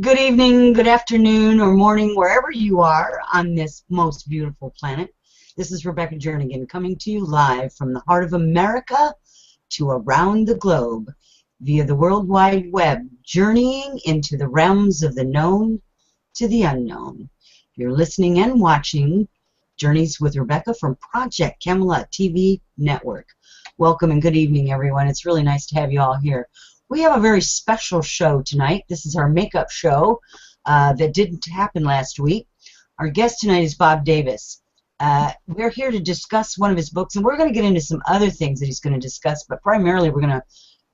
Good evening, good afternoon, or morning, wherever you are on this most beautiful planet. This is Rebecca Jernigan coming to you live from the heart of America to around the globe via the World Wide Web, journeying into the realms of the known to the unknown. You're listening and watching Journeys with Rebecca from Project Camelot TV Network. Welcome and good evening, everyone. It's really nice to have you all here. We have a very special show tonight. This is our makeup show that didn't happen last week. Our guest tonight is Bob Davis. We're here to discuss one of his books, and we're going to get into some other things that he's going to discuss, but primarily we're going to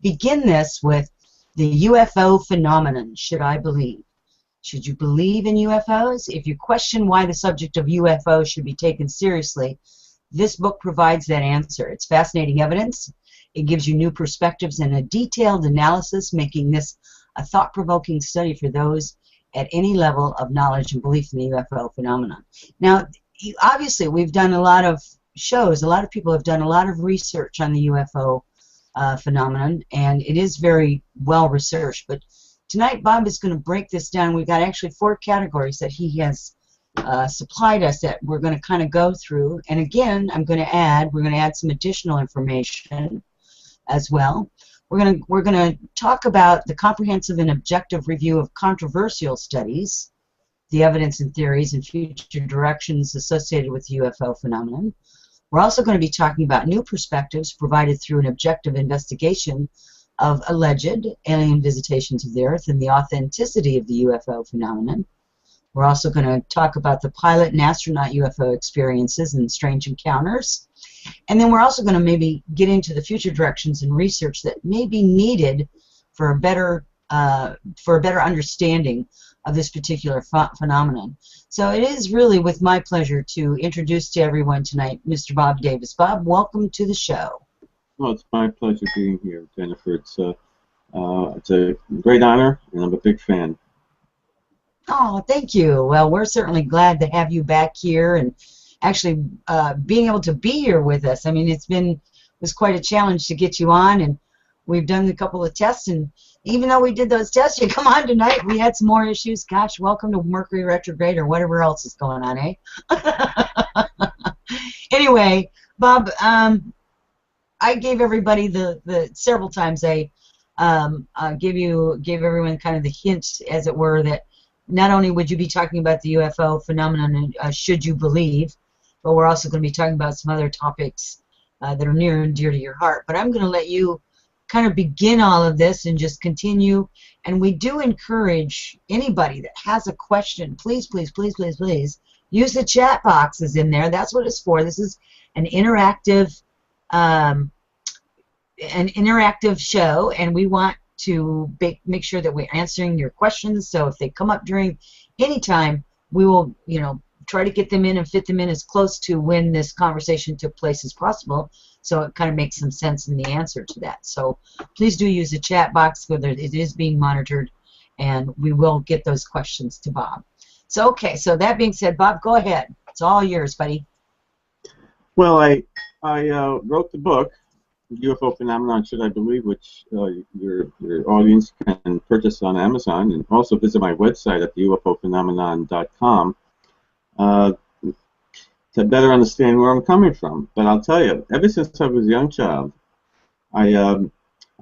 begin this with the UFO phenomenon. Should I believe? Should you believe in UFOs? If you question why the subject of UFOs should be taken seriously, this book provides that answer. It's fascinating evidence. It gives you new perspectives and a detailed analysis, making this a thought-provoking study for those at any level of knowledge and belief in the UFO phenomenon. Now, obviously, we've done a lot of shows. A lot of people have done a lot of research on the UFO phenomenon, and it is very well researched. But tonight, Bob is going to break this down. We've got actually 4 categories that he has supplied us that we're going to kind of go through. And again, we're going to add some additional information as well. We're going to talk about the comprehensive and objective review of controversial studies, the evidence and theories, and future directions associated with the UFO phenomenon. We're also going to be talking about new perspectives provided through an objective investigation of alleged alien visitations of the Earth and the authenticity of the UFO phenomenon. We're also going to talk about the pilot and astronaut UFO experiences and strange encounters. And then we're also going to maybe get into the future directions and research that may be needed for a better understanding of this particular phenomenon. So it is really with my pleasure to introduce to everyone tonight Mr. Bob Davis. Bob, welcome to the show. Well, it's my pleasure being here, Jennifer. It's a great honor, and I'm a big fan. Oh, thank you. Well, we're certainly glad to have you back here and actually being able to be here with us. I mean, it was quite a challenge to get you on, and we've done a couple of tests, and even though we did those tests, you come on tonight, we had some more issues. Gosh, welcome to Mercury retrograde or whatever else is going on, eh? Anyway, Bob, I gave everybody the several times I gave everyone kind of the hint, as it were, that not only would you be talking about the UFO phenomenon and should you believe, but we're also going to be talking about some other topics that are near and dear to your heart. But I'm going to let you kind of begin all of this and just continue. And we do encourage anybody that has a question, please, please, please, please, please, use the chat boxes in there. That's what it's for. This is an interactive show, and we want to make sure that we're answering your questions. So if they come up during any time, we will, try to get them in and fit them in as close to when this conversation took place as possible, so it kind of makes some sense in the answer to that. So please do use the chat box, whether it is being monitored, and we will get those questions to Bob. So, okay, so that being said, Bob, go ahead. It's all yours, buddy. Well, I wrote the book, UFO Phenomenon, Should I Believe, which your audience can purchase on Amazon, and also visit my website at ufophenomenon.com to better understand where I'm coming from. But I'll tell you, ever since I was a young child, I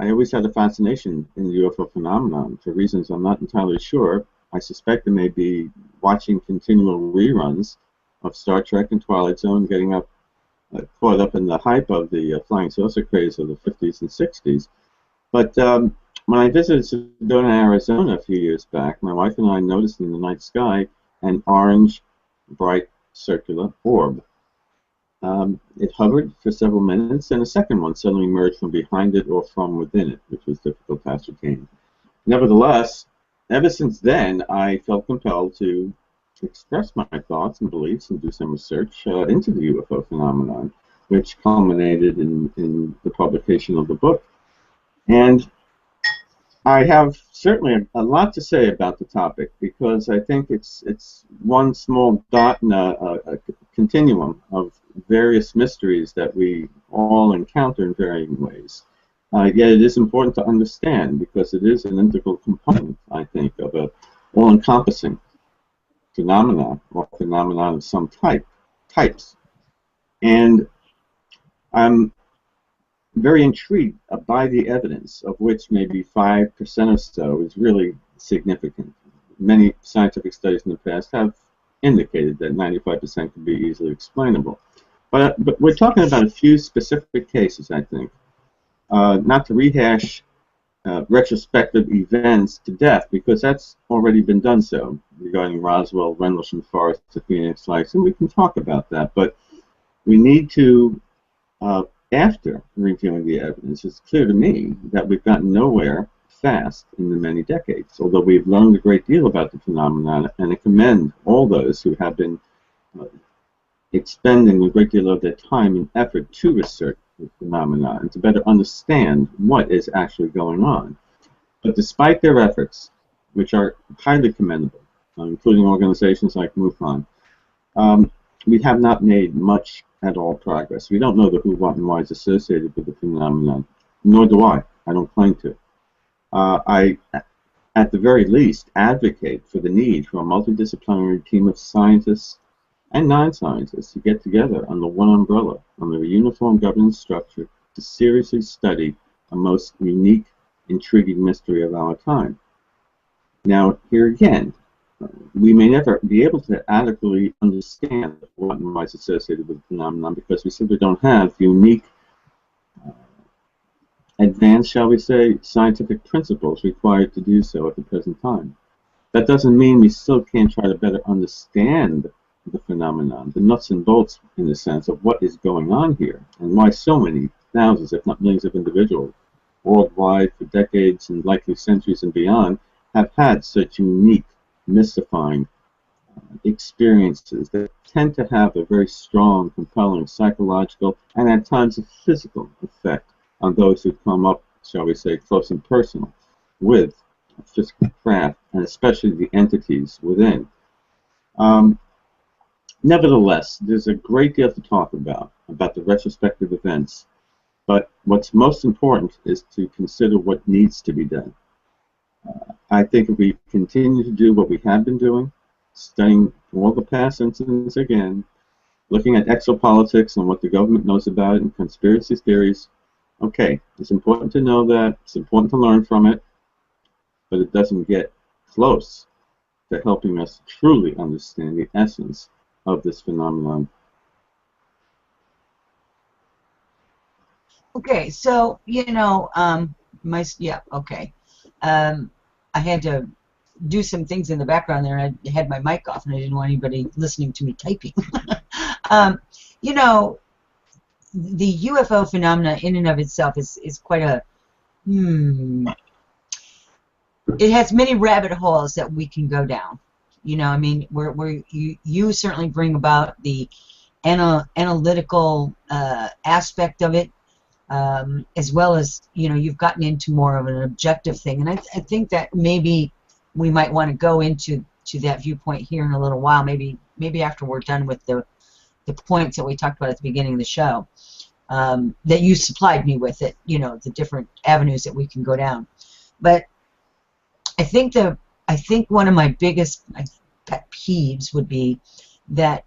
always had a fascination in the UFO phenomenon for reasons I'm not entirely sure. I suspect it may be watching continual reruns of Star Trek and Twilight Zone, getting caught up in the hype of the flying saucer craze of the 50s and 60s. But when I visited Sedona, Arizona a few years back, my wife and I noticed in the night sky an orange, bright, circular orb. It hovered for several minutes, and a second one suddenly emerged from behind it or from within it, which was difficult to ascertain. Nevertheless, ever since then, I felt compelled to express my thoughts and beliefs and do some research into the UFO phenomenon, which culminated in the publication of the book. And I have certainly a lot to say about the topic, because I think it's one small dot in a continuum of various mysteries that we all encounter in varying ways. Yet it is important to understand, because it is an integral component, I think, of all-encompassing phenomenon or phenomenon of some types. And I'm very intrigued by the evidence, of which maybe 5% or so is really significant. Many scientific studies in the past have indicated that 95% can be easily explainable. But we're talking about a few specific cases, I think. Not to rehash retrospective events to death, because that's already been done so regarding Roswell, Rendlesham Forest, the Phoenix Lights, and we can talk about that. But we need to, after reviewing the evidence, it's clear to me that we've gotten nowhere fast in the many decades, although we've learned a great deal about the phenomenon, and I commend all those who have been expending a great deal of their time and effort to research the phenomenon and to better understand what is actually going on. But despite their efforts, which are highly commendable, including organizations like MUFON, we have not made much at all progress. We don't know the who, what, and why is associated with the phenomenon, nor do I. I don't claim to. I, at the very least, advocate for the need for a multidisciplinary team of scientists and non-scientists to get together under one umbrella, under a uniform governance structure, to seriously study a most unique, intriguing mystery of our time. Now, here again, we may never be able to adequately understand what and why is associated with the phenomenon because we simply don't have unique, advanced, shall we say, scientific principles required to do so at the present time. That doesn't mean we still can't try to better understand the phenomenon, the nuts and bolts, in a sense, of what is going on here and why so many thousands, if not millions of individuals worldwide for decades and likely centuries and beyond have had such unique, mystifying experiences that tend to have a very strong, compelling psychological and at times a physical effect on those who come up, shall we say, close and personal with physical craft, and especially the entities within. Nevertheless, there's a great deal to talk about the retrospective events, but what's most important is to consider what needs to be done. I think if we continue to do what we have been doing, studying all the past incidents again, looking at exopolitics and what the government knows about it and conspiracy theories, okay, it's important to know that, it's important to learn from it, but it doesn't get close to helping us truly understand the essence of this phenomenon. Okay, so, you know, I had to do some things in the background there, and I had my mic off, and I didn't want anybody listening to me typing. You know, the UFO phenomena in and of itself is quite a, it has many rabbit holes that we can go down. You know, I mean, you certainly bring about the analytical aspect of it, as well as, you know, you've gotten into more of an objective thing, and I think that maybe we might want to go into that viewpoint here in a little while, maybe after we're done with the points that we talked about at the beginning of the show, that you supplied me with it, you know, the different avenues that we can go down. But I think one of my biggest pet peeves would be that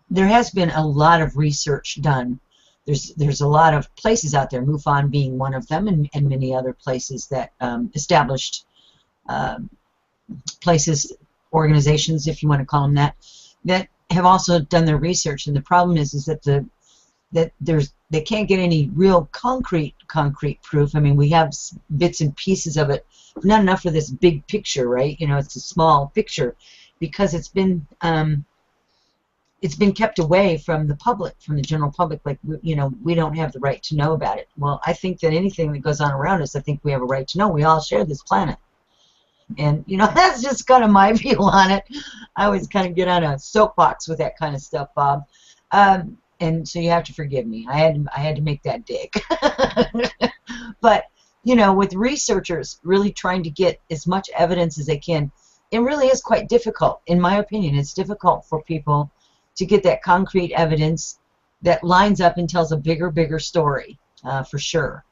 there has been a lot of research done. There's a lot of places out there, MUFON being one of them, and many other places that established places, organizations, if you want to call them that have also done their research. And the problem is that they can't get any real concrete proof. I mean, we have bits and pieces of it, not enough for this big picture, right? You know, it's a small picture because it's been kept away from the public, from the general public. Like, you know, we don't have the right to know about it. Well, I think that anything that goes on around us, I think we have a right to know. We all share this planet. And, you know, that's just kind of my view on it. I always kind of get on a soapbox with that kind of stuff, Bob. And so you have to forgive me. I had to make that dig. But, you know, with researchers really trying to get as much evidence as they can, it really is quite difficult. In my opinion, it's difficult for people to get that concrete evidence that lines up and tells a bigger story, for sure.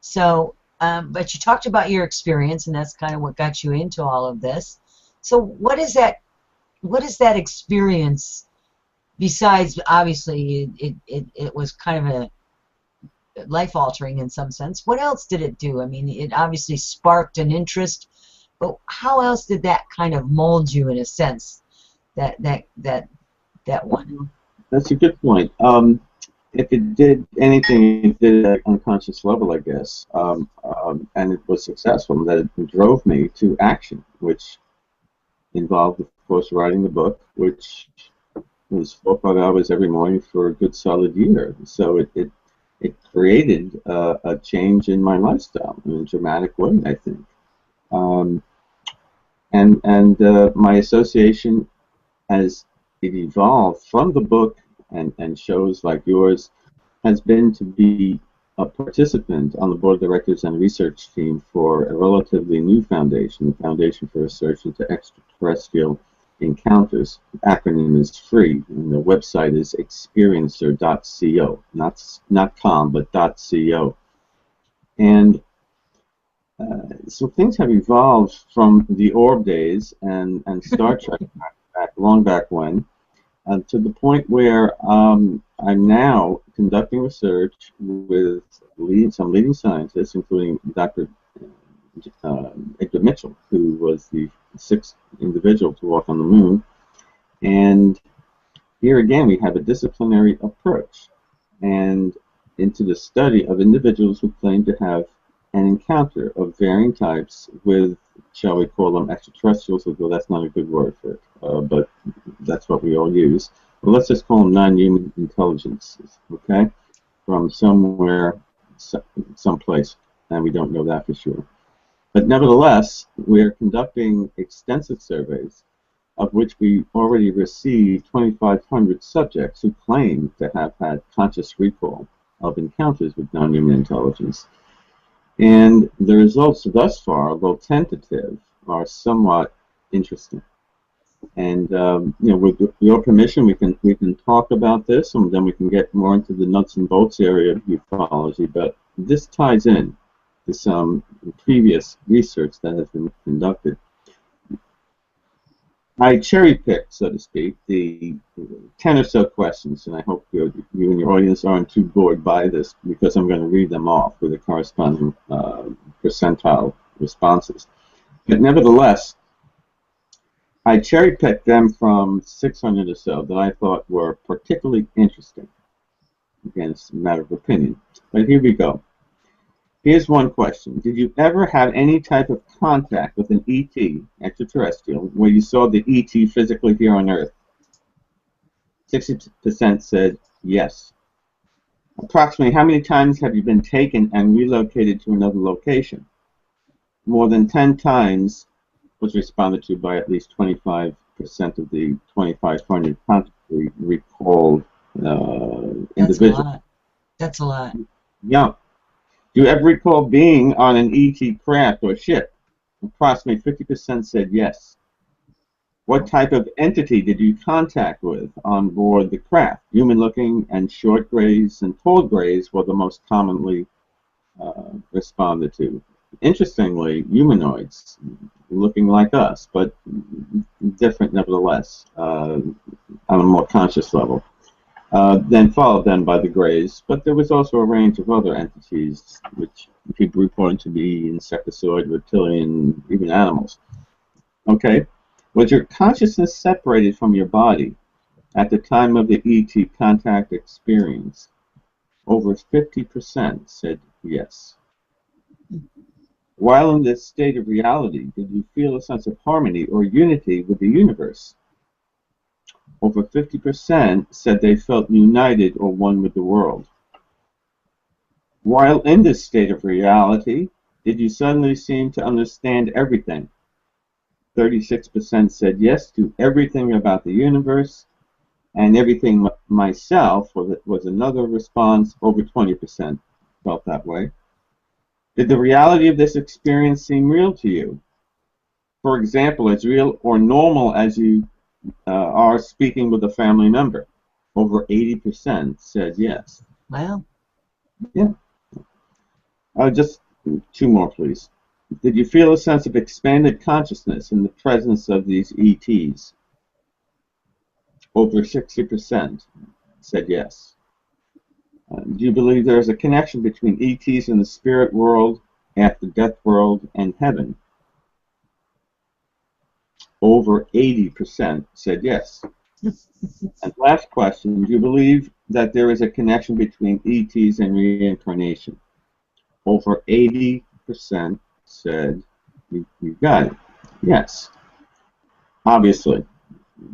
So, but you talked about your experience, and that's kind of what got you into all of this. So what is that? What is that experience? Besides, obviously, it was kind of a life altering in some sense. What else did it do? I mean, it obviously sparked an interest, but how else did that kind of mold you in a sense? That one. That's a good point. If it did anything, it did at an unconscious level, I guess, and it was successful. That it drove me to action, which involved, of course, writing the book, which was 4 or 5 hours every morning for a good solid year. So it created a change in my lifestyle in a dramatic way, I think. Um, and my association, as it evolved from the book and shows like yours, has been to be a participant on the board of directors and research team for a relatively new foundation, the Foundation for Research into Extraterrestrial Encounters. The acronym is free, and the website is experiencer.co, not com, but .co. And so things have evolved from the Orb days and Star Trek long back when, to the point where I'm now conducting research with some leading scientists, including Dr. Edgar Mitchell, who was the 6th individual to walk on the moon. And here again, we have a disciplinary approach and into the study of individuals who claim to have an encounter of varying types with, shall we call them extraterrestrials, although that's not a good word for it, but that's what we all use. But let's just call them non-human intelligences, okay, from somewhere, someplace, and we don't know that for sure. But nevertheless, we're conducting extensive surveys, of which we already received 2,500 subjects who claim to have had conscious recall of encounters with non-human intelligence. And the results thus far, although tentative, are somewhat interesting. And with your permission, we can talk about this, and then we can get more into the nuts and bolts area of ufology. But this ties in to some previous research that has been conducted. I cherry-picked, so to speak, the 10 or so questions, and I hope you and your audience aren't too bored by this, because I'm going to read them off with the corresponding percentile responses. But nevertheless, I cherry-picked them from 600 or so that I thought were particularly interesting. Again, it's a matter of opinion. But here we go. Here's one question. Did you ever have any type of contact with an ET, extraterrestrial, where you saw the ET physically here on Earth? 60% said yes. Approximately how many times have you been taken and relocated to another location? More than 10 times was responded to by at least 25% of the 2,500 consciously recalled individuals. That's a lot. Yeah. Do you ever recall being on an ET craft or ship? Approximately 50% said yes. What type of entity did you contact with on board the craft? Human-looking and short grays and tall grays were the most commonly responded to. Interestingly, humanoids, looking like us, but different nevertheless, on a more conscious level. Then followed then by the grays, but there was also a range of other entities which people reported to be insectoid, reptilian, even animals. Okay, was your consciousness separated from your body at the time of the ET contact experience? Over 50% said yes. While in this state of reality, did you feel a sense of harmony or unity with the universe? Over 50% said they felt united or one with the world. While in this state of reality, did you suddenly seem to understand everything? 36% said yes to everything about the universe, and everything myself was another response. Over 20% felt that way. Did the reality of this experience seem real to you? For example, as real or normal as you are speaking with a family member? Over 80% said yes. Wow. Yeah. Just 2 more, please. Did you feel a sense of expanded consciousness in the presence of these ETs? Over 60% said yes. Do you believe there is a connection between ETs and the spirit world, after-death world, and heaven? Over 80% said yes. And last question, do you believe that there is a connection between ETs and reincarnation? Over 80% said you got it. Yes. Obviously,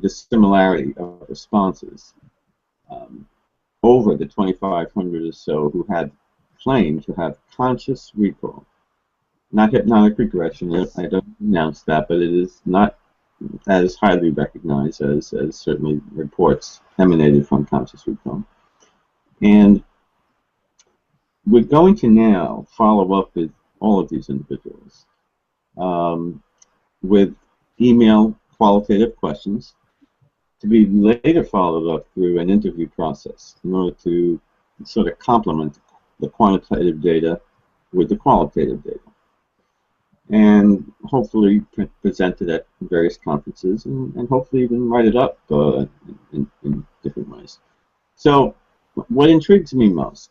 the similarity of responses. Over the 2,500 or so who had claimed to have conscious recall. Not hypnotic regression, I don't announce that, but it is not as highly recognized as certainly reports emanated from conscious recall. And we're going to now follow up with all of these individuals with email qualitative questions to be later followed up through an interview process in order to sort of complement the quantitative data with the qualitative data. And hopefully presented at various conferences and hopefully even write it up in different ways. So what intrigues me most,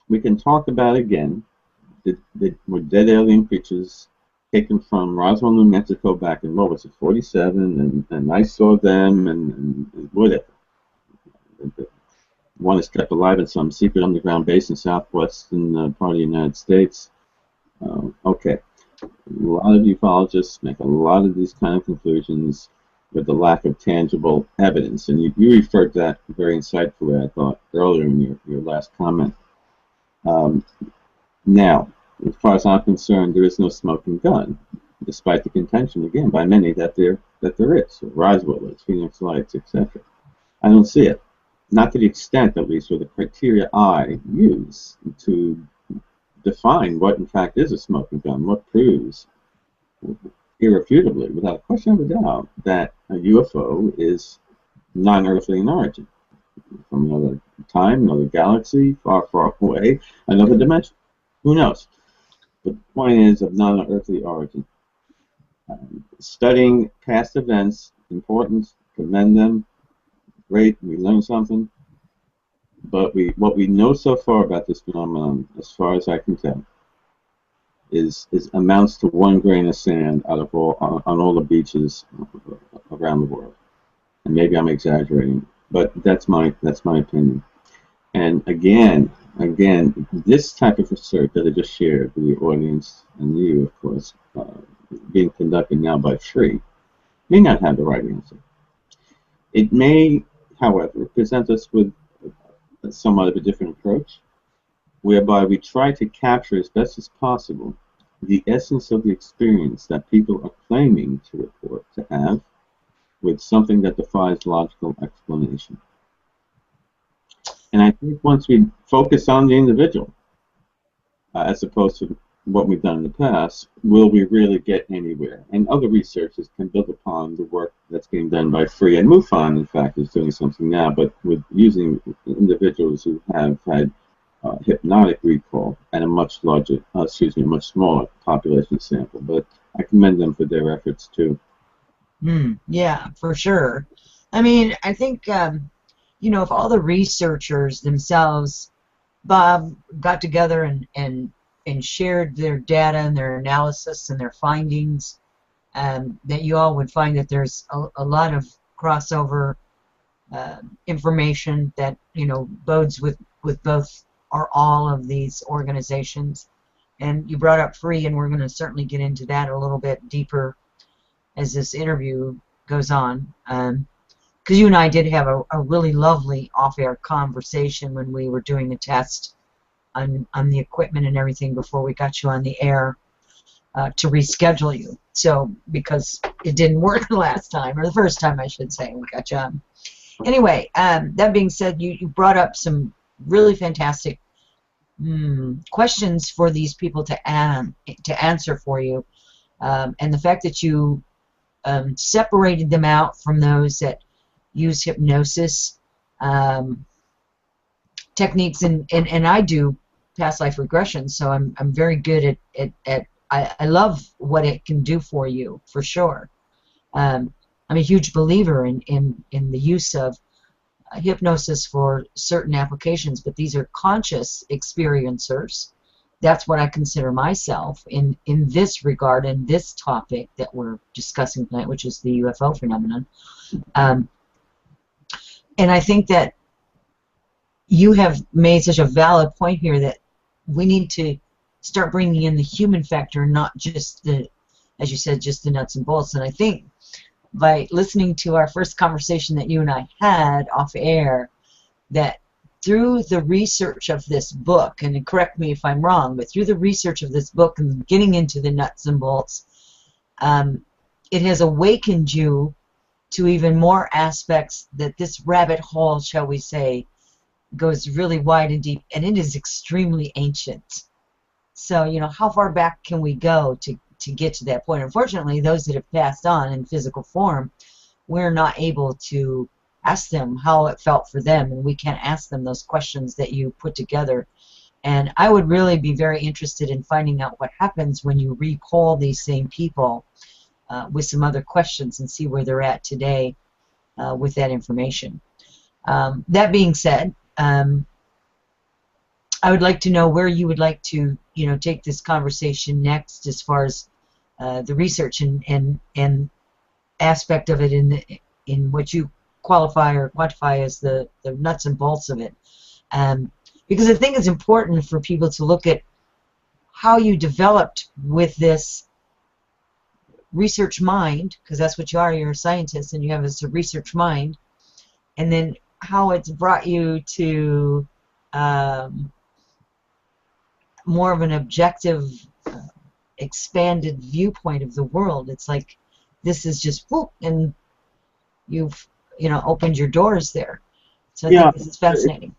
we can talk about again, were dead alien creatures taken from Roswell, New Mexico back in, what was it, 47, and I saw them and whatever. One is kept alive in some secret underground base in southwestern part of the United States. Okay, a lot of ufologists make a lot of these kind of conclusions with the lack of tangible evidence, and you referred to that very insightfully, I thought, earlier in your last comment. Now, as far as I'm concerned, there is no smoking gun, despite the contention, again, by many that there is. Roswell is, Phoenix Lights, etc. I don't see it. Not to the extent, at least, or the criteria I use to define what, in fact, is a smoking gun, what proves irrefutably, without a question of a doubt, that a UFO is non-earthly in origin, from another time, another galaxy, far, far away, another dimension. Who knows? But the point is of non-earthly origin. Studying past events, important, commend them, great, we learn something. But what we know so far about this phenomenon, as far as I can tell, is amounts to one grain of sand out of on all the beaches around the world. And maybe I'm exaggerating, but that's my opinion. And again, this type of research that I just shared with the audience and you, of course, being conducted now by Free, may not have the right answer. It may, however, present us with somewhat of a different approach, whereby we try to capture as best as possible the essence of the experience that people are claiming to report to have with something that defies logical explanation. And I think once we focus on the individual, as opposed to what we've done in the past, will we really get anywhere? And other researchers can build upon the work that's being done by Free, and MUFON, in fact, is doing something now, but with using individuals who have had hypnotic recall and a much larger, much smaller population sample. But I commend them for their efforts too. Yeah, for sure. I mean, I think you know, if all the researchers themselves, Bob, got together and shared their data and their analysis and their findings, that you all would find that there's a lot of crossover information that, you know, bodes with both or all of these organizations. And you brought up Free, and we're going to certainly get into that a little bit deeper as this interview goes on. Because you and I did have a really lovely off-air conversation when we were doing the test on the equipment and everything before we got you on the air to reschedule you. So, because it didn't work the last time, or the first time I should say, we got you on. Anyway, that being said, you brought up some really fantastic questions for these people to answer for you. And the fact that you separated them out from those that use hypnosis techniques, and I do past life regression, so I'm very good at I love what it can do for you, for sure. I'm a huge believer in the use of hypnosis for certain applications, but these are conscious experiencers. That's what I consider myself in this regard, in this topic that we're discussing tonight, which is the UFO phenomenon. And I think that you have made such a valid point here that we need to start bringing in the human factor, not just the, as you said, just the nuts and bolts. And I think by listening to our first conversation that you and I had off air, that through the research of this book, and correct me if I'm wrong, but through the research of this book and getting into the nuts and bolts, it has awakened you to even more aspects, that this rabbit hole, shall we say, goes really wide and deep, and it is extremely ancient. So, you know, how far back can we go to get to that point? Unfortunately, those that have passed on in physical form, we're not able to ask them how it felt for them, and we can't ask them those questions that you put together. And I would really be very interested in finding out what happens when you recall these same people with some other questions and see where they're at today with that information. That being said, I would like to know where you would like to, you know, take this conversation next, as far as the research and aspect of it in what you qualify or quantify as the nuts and bolts of it. Because I think it's important for people to look at how you developed with this research mind, because that's what you are. You're a scientist, and you have this research mind, and then how it's brought you to more of an objective, expanded viewpoint of the world. It's like this is just whoop, and you've, you know, opened your doors there. So I think this is fascinating.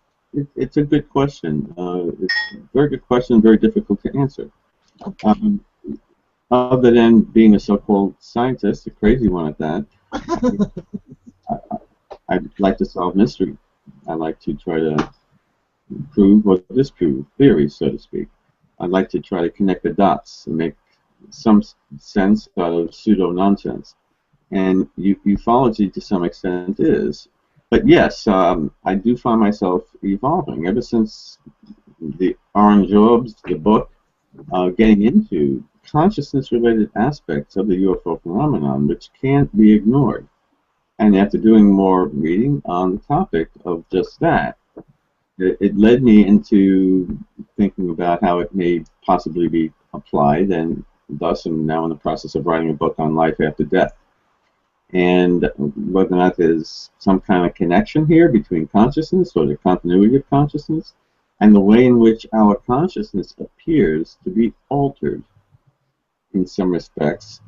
It's a good question. It's a very good question, very difficult to answer. Okay. Other than being a so-called scientist, a crazy one at that, I like to solve mystery. I like to try to prove or disprove theories, so to speak. I'd like to try to connect the dots and make some sense out of pseudo-nonsense. And ufology, to some extent, is. But yes, I do find myself evolving ever since the Orange Orbs, the book, getting into consciousness-related aspects of the UFO phenomenon, which can't be ignored. And after doing more reading on the topic of just that, it led me into thinking about how it may possibly be applied, and thus I'm now in the process of writing a book on life after death. And whether or not there's some kind of connection here between consciousness, or the continuity of consciousness, and the way in which our consciousness appears to be altered in some respects,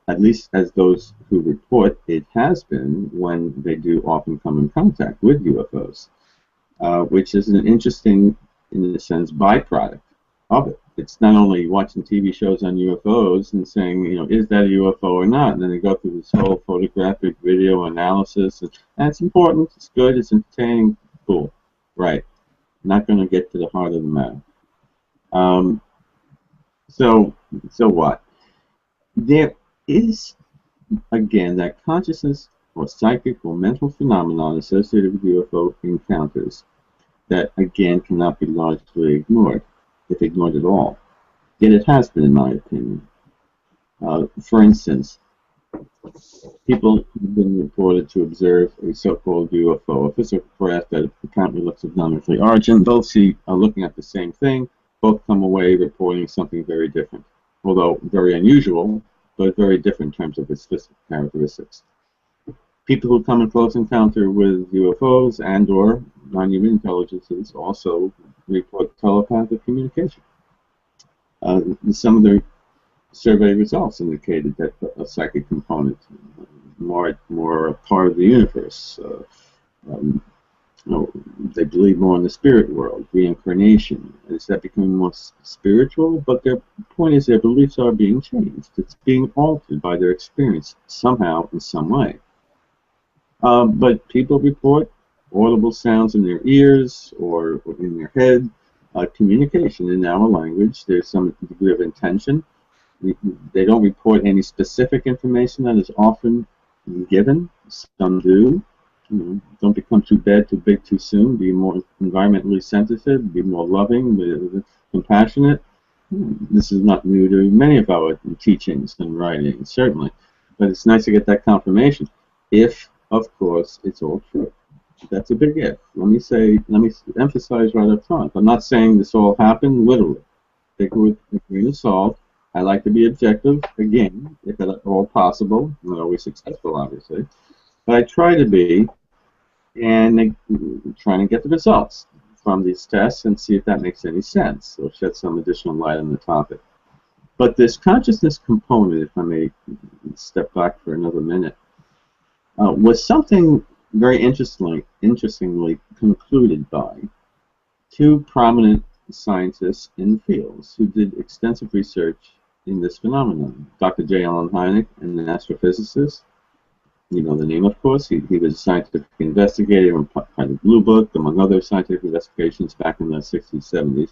at least as those who report it has been when they do often come in contact with UFOs, which is an interesting, in a sense, byproduct of it. It's not only watching TV shows on UFOs and saying, you know, is that a UFO or not? And then they go through this whole photographic video analysis. And it's important, it's good, it's entertaining, cool. Right. Not going to get to the heart of the matter. So what? There is, again, that consciousness or psychic or mental phenomenon associated with UFO encounters that, again, cannot be largely ignored, if ignored at all. Yet it has been, in my opinion. For instance, people have been reported to observe a so-called UFO, a physical craft that apparently looks of non-earthly origin. Both are looking at the same thing. Both come away reporting something very different, although very unusual, but very different in terms of its physical characteristics. People who come in close encounter with UFOs and or non-human intelligences also report telepathic communication. Some of the survey results indicated that a psychic component, more a part of the universe. They believe more in the spirit world, reincarnation. Is that becoming more spiritual? But their point is their beliefs are being changed. It's being altered by their experience somehow, in some way. But people report audible sounds in their ears or in their head, communication in our language. There's some degree of intention. They don't report any specific information that is often given. Some do. Don't become too bad, too big, too soon. Be more environmentally sensitive. Be more loving, be compassionate. This is not new to many of our teachings and writings, certainly. But it's nice to get that confirmation. If, of course, it's all true. That's a big if. Let me emphasize right up front. I'm not saying this all happened literally. Take it with a grain of salt. I like to be objective, again, if at all possible. I'm not always successful, obviously. But I try to be, and trying to get the results from these tests and see if that makes any sense or shed some additional light on the topic. But this consciousness component, if I may step back for another minute, was something very interestingly concluded by two prominent scientists in the fields who did extensive research in this phenomenon. Dr. J. Allen Hynek, an astrophysicist, you know the name, of course. He was a scientific investigator and part of Blue Book, among other scientific investigations back in the 60s, 70s.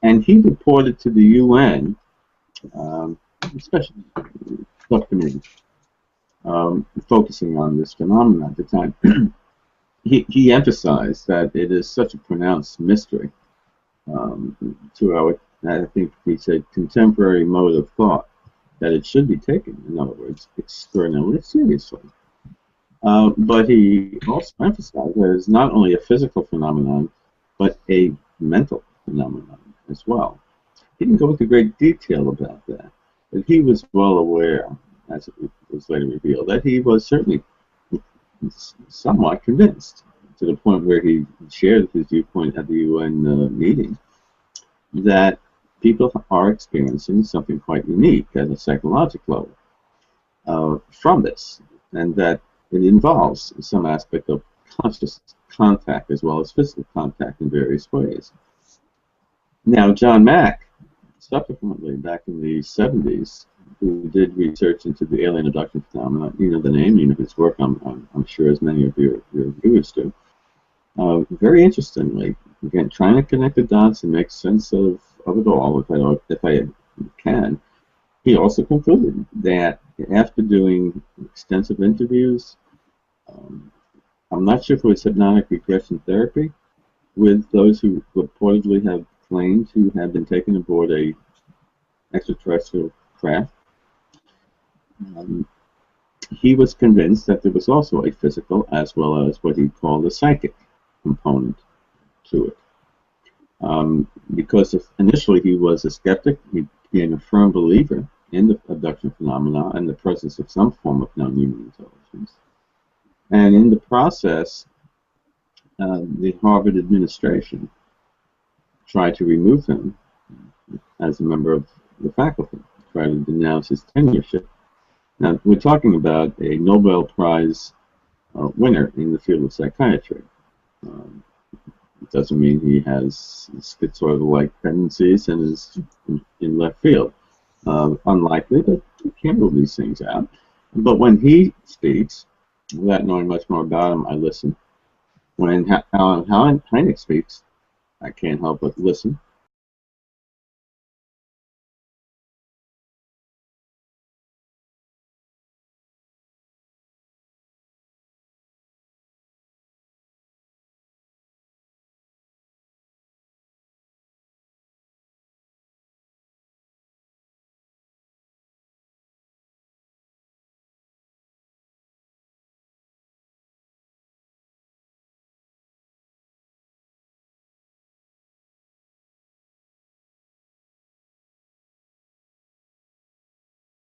And he reported to the UN, especially subcommittee, focusing on this phenomenon at the time. He emphasized that it is such a pronounced mystery to our, I think he said, contemporary mode of thought, that it should be taken, in other words, extraordinarily seriously. But he also emphasized that it's not only a physical phenomenon, but a mental phenomenon as well. He didn't go into great detail about that, but he was well aware, as it was later revealed, that he was certainly somewhat convinced, to the point where he shared his viewpoint at the UN meeting, that people are experiencing something quite unique at a psychological level from this, and that it involves some aspect of conscious contact as well as physical contact in various ways. Now, John Mack, subsequently back in the 70s, who did research into the alien abduction phenomenon, you know the name, you know his work, I'm sure as many of your viewers do. Very interestingly, again, trying to connect the dots and make sense of it all, if I can, he also concluded that after doing extensive interviews, I'm not sure if it was hypnotic regression therapy, with those who reportedly have claimed to have been taken aboard a extraterrestrial craft, he was convinced that there was also a physical as well as what he called a psychic component to it. Because initially he was a skeptic, he became a firm believer in the abduction phenomena and the presence of some form of non-human intelligence. And in the process, the Harvard administration tried to remove him as a member of the faculty, tried to denounce his tenureship. Now, we're talking about a Nobel Prize winner in the field of psychiatry. It doesn't mean he has schizoid-like tendencies and is in left field. Unlikely, but you can't rule these things out. But when he speaks, without knowing much more about him, I listen. When Alan Hynek speaks, I can't help but listen.